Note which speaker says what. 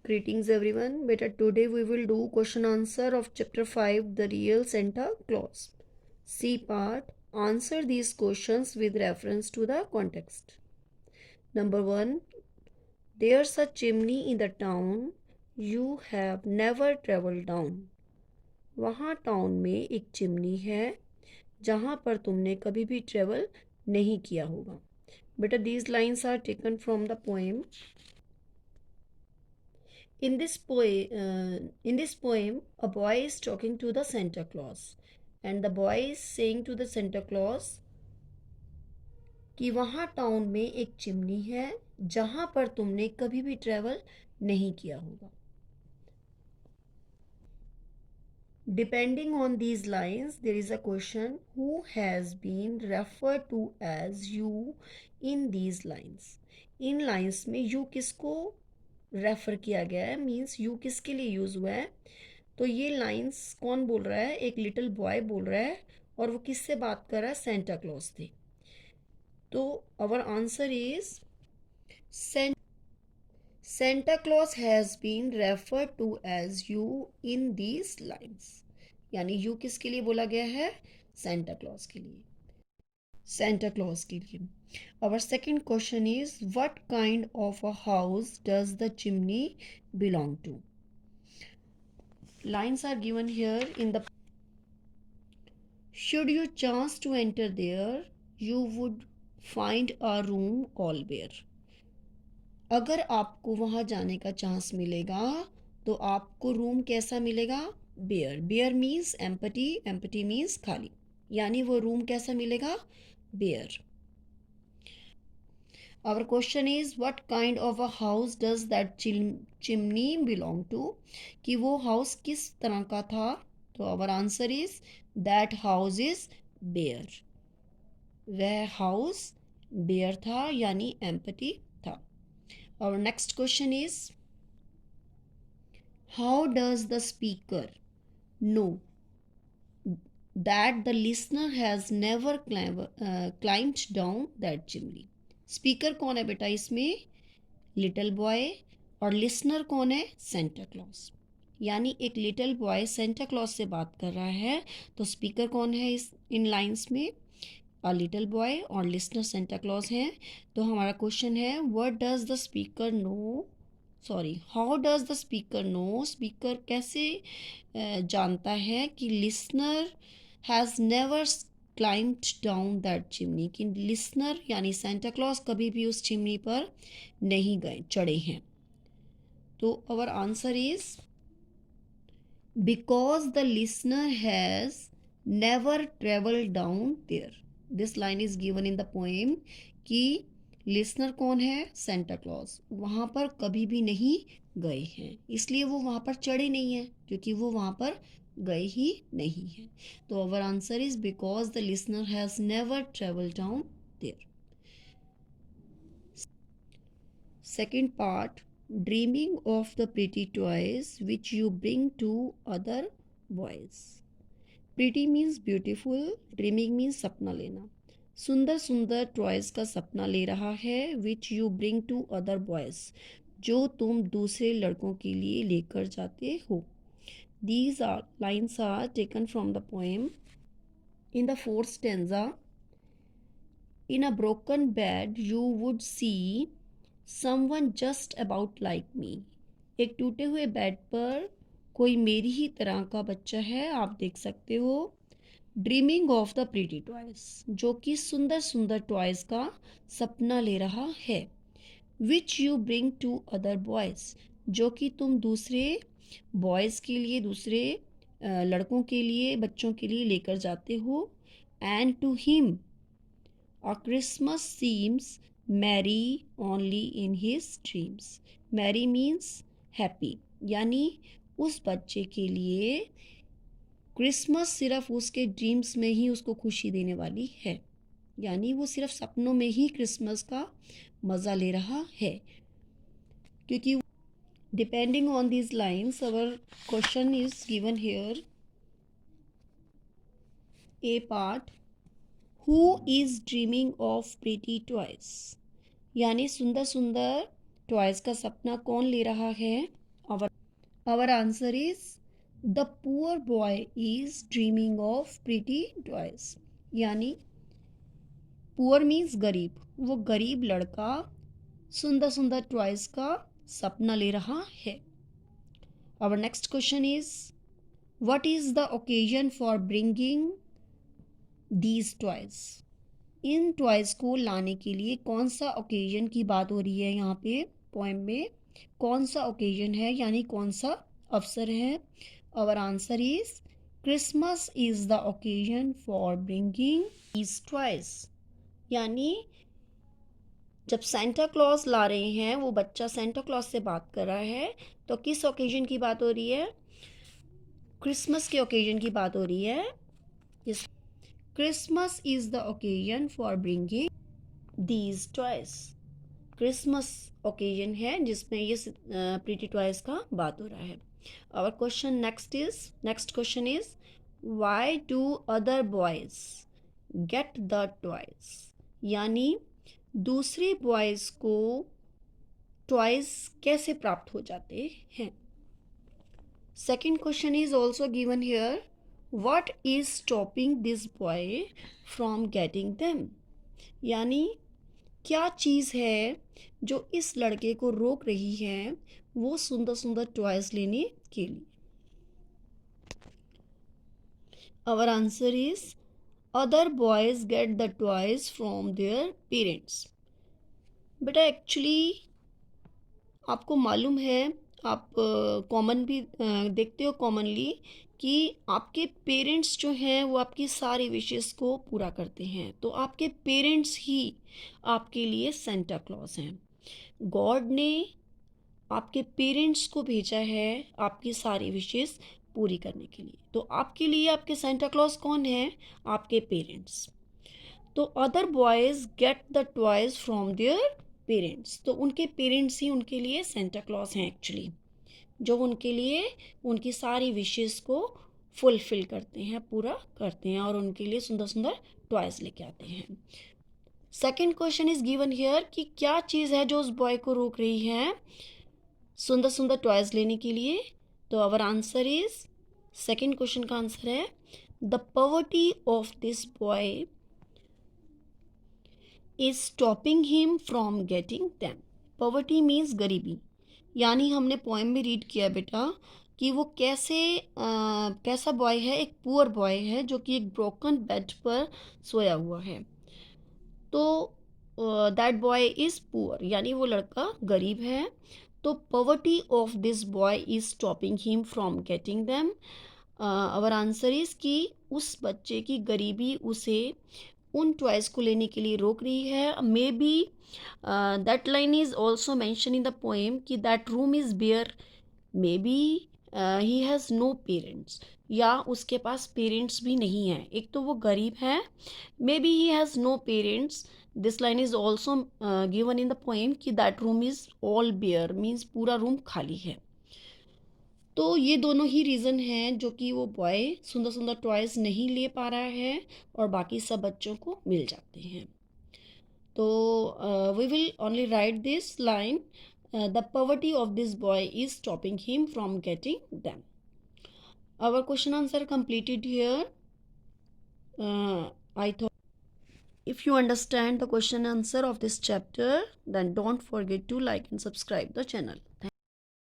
Speaker 1: Greetings everyone. Beta, today we will do question answer of chapter 5, The Real Santa Claus. C part. Answer these questions with reference to the context. Number 1. There's a chimney in the town you have never traveled down. वहाँ town में एक chimney है जहाँ पर तुमने कभी भी travel नहीं किया होगा. बेटा, these lines are taken from the poem. In this poem, a boy is talking to the Santa Claus, and the boy is saying to the Santa Claus कि वहाँ टाउन में एक चिमनी है जहाँ पर तुमने कभी भी ट्रेवल नहीं किया होगा. Depending on these lines, there is a question: who has been referred to as you in these lines? In lines में you किसको रेफर किया गया है, मीन्स यू किसके लिए यूज हुआ है. तो ये लाइंस कौन बोल रहा है? एक लिटिल बॉय बोल रहा है, और वो किससे बात कर रहा है? सेंटा क्लॉज से. तो our answer is Santa Claus has been referred to as you in these lines. यानी यू किसके लिए बोला गया है? सेंटा क्लॉज के लिए. सेंटा क्लॉज के लिए. Our second question is, what kind of a house does the chimney belong to? Lines are given here in the. Should you chance to enter there, you would find a room all bare. अगर आपको वहाँ जाने का chance मिलेगा तो आपको room कैसा मिलेगा? Bare. Bare means empty, empty means खाली, यानी वो रूम कैसा मिलेगा? Bare. Our question is, what kind of a house does that chimney belong to? कि वो हाउस किस तरह का था? तो our answer is, that house is bare. वह हाउस बेयर था, यानी empty था. Our next question is, how does the speaker know that the listener has never climbed down that chimney? Speaker कौन है बेटा इसमें? Little boy. और listener कौन है? Santa clause. यानी एक लिटिल बॉय सेंटा क्लॉज से बात कर रहा है, तो स्पीकर कौन है इस इन लाइंस में? अ लिटिल बॉय, और लिसनर सेंटा क्लॉज हैं. तो हमारा क्वेश्चन है, what does the speaker know, sorry, how does the speaker know, speaker कैसे जानता है कि listener has never climbed down that chimney, कि लिसनर यानी सेंटा क्लॉज कभी भी उस चिमनी पर नहीं गए, चढ़े हैं. तो our answer is, because the listener has never travelled down there. This line is given in the poem कि लिसनर कौन है? Santa Claus. वहाँ पर कभी भी नहीं गए हैं, इसलिए वो वहाँ पर चढ़े नहीं हैं, क्योंकि वो वहाँ पर गए ही नहीं है. तो our answer is, because the listener has never travel down there. Second part, dreaming of the pretty toys which you bring to other boys. Pretty means beautiful, dreaming means सपना लेना. सुंदर सुंदर टॉयज का सपना ले रहा है, which you bring to other boys, जो तुम दूसरे लड़कों के लिए लेकर जाते हो. These lines are taken from the poem. In the fourth stanza, in a broken bed you would see someone just about like me. एक टूटे हुए बेड पर कोई मेरी ही तरह का बच्चा है, आप देख सकते हो. Dreaming of the pretty toys, जो कि सुंदर सुंदर टॉयज का सपना ले रहा है. Which you bring to other boys, जो कि तुम दूसरे बॉयज़ के लिए, दूसरे लड़कों के लिए, बच्चों के लिए लेकर जाते हो. And to him a Christmas seems merry only in his dreams. Merry means happy, यानी उस बच्चे के लिए क्रिसमस सिर्फ उसके ड्रीम्स में ही उसको खुशी देने वाली है, यानी वो सिर्फ सपनों में ही क्रिसमस का मज़ा ले रहा है. क्योंकि depending on these lines, our question is given here. A part, who is dreaming of pretty toys, यानी सुंदर सुंदर टॉयज का सपना कौन ले रहा है? Our our answer is the poor boy is dreaming of pretty toys. यानी पुअर मीन्स गरीब, वो गरीब लड़का सुंदर सुंदर टॉयज का सपना ले रहा है. Our next question is, what is the occasion for bringing these toys? In toys को लाने के लिए कौन सा ओकेजन की बात हो रही है यहाँ पे पोएम में? कौन सा ओकेजन है यानी कौन सा अवसर है? Our answer is Christmas is the occasion for bringing these toys. यानी जब सेंटा क्लॉज ला रहे हैं, वो बच्चा सेंटा क्लॉज से बात कर रहा है, तो किस ओकेजन की बात हो रही है? क्रिसमस के ओकेजन की बात हो रही है. Christmas is the occasion for bringing these toys. Christmas occasion है जिसमें ये प्रीटी टॉयज का बात हो रहा है. Our question next question is why do other boys get the toys? यानी दूसरे बॉयज को टॉयज कैसे प्राप्त हो जाते हैं? Second question is also given here, what is stopping this boy from getting them? यानी क्या चीज़ है जो इस लड़के को रोक रही है वो सुंदर सुंदर टॉयज लेने के लिए? Our answer is other boys get the toys from their parents. बेटा एक्चुअली आपको मालूम है, आप कॉमन भी देखते हो कॉमनली कि आपके पेरेंट्स जो हैं वो आपकी सारी विशेस को पूरा करते हैं. तो आपके पेरेंट्स ही आपके लिए सेंटा क्लॉज हैं. गॉड ने आपके पेरेंट्स को भेजा है आपकी सारी विशेस पूरी करने के लिए. तो आपके लिए आपके सेंटा क्लॉज कौन है? आपके पेरेंट्स. तो other boys get the toys from their parents. तो उनके पेरेंट्स ही उनके लिए सेंटा क्लॉज हैं एक्चुअली, जो उनके लिए उनकी सारी विशेस को फुलफिल करते हैं, पूरा करते हैं और उनके लिए सुंदर सुंदर टॉयज लेके आते हैं. Second question is given here कि क्या चीज़ है जो उस बॉय को रोक रही है सुंदर सुंदर टॉयज लेने के लिए? तो our answer is, second question का आंसर है the poverty of this boy is stopping him from getting them. Poverty means गरीबी. यानी हमने पोएम में रीड किया बेटा कि वो कैसा बॉय है? एक पुअर बॉय है जो कि एक ब्रोकन बेड पर सोया हुआ है. तो दैट बॉय इज़ पुअर, यानी वो लड़का गरीब है. तो poverty of this boy is stopping him from getting them. Our answer is कि उस बच्चे की गरीबी उसे उन टॉयज को लेने के लिए रोक रही है. Maybe that line is also mention in the poem कि that room is bare. Maybe he has no parents, या उसके पास पेरेंट्स भी नहीं हैं. एक तो वो गरीब है, maybe he has no parents. This line is also given in the poem कि that room is all bare means पूरा रूम खाली है. तो ये दोनों ही रीज़न हैं जो कि वो बॉय सुंदर सुंदर टॉयज़ नहीं ले पा रहा है और बाकी सब बच्चों को मिल जाते हैं. तो we will only write this line, the poverty of this boy is stopping him from getting them. Our question answer completed here. I thought if you understand the question answer of this chapter, then don't forget to like and subscribe the channel.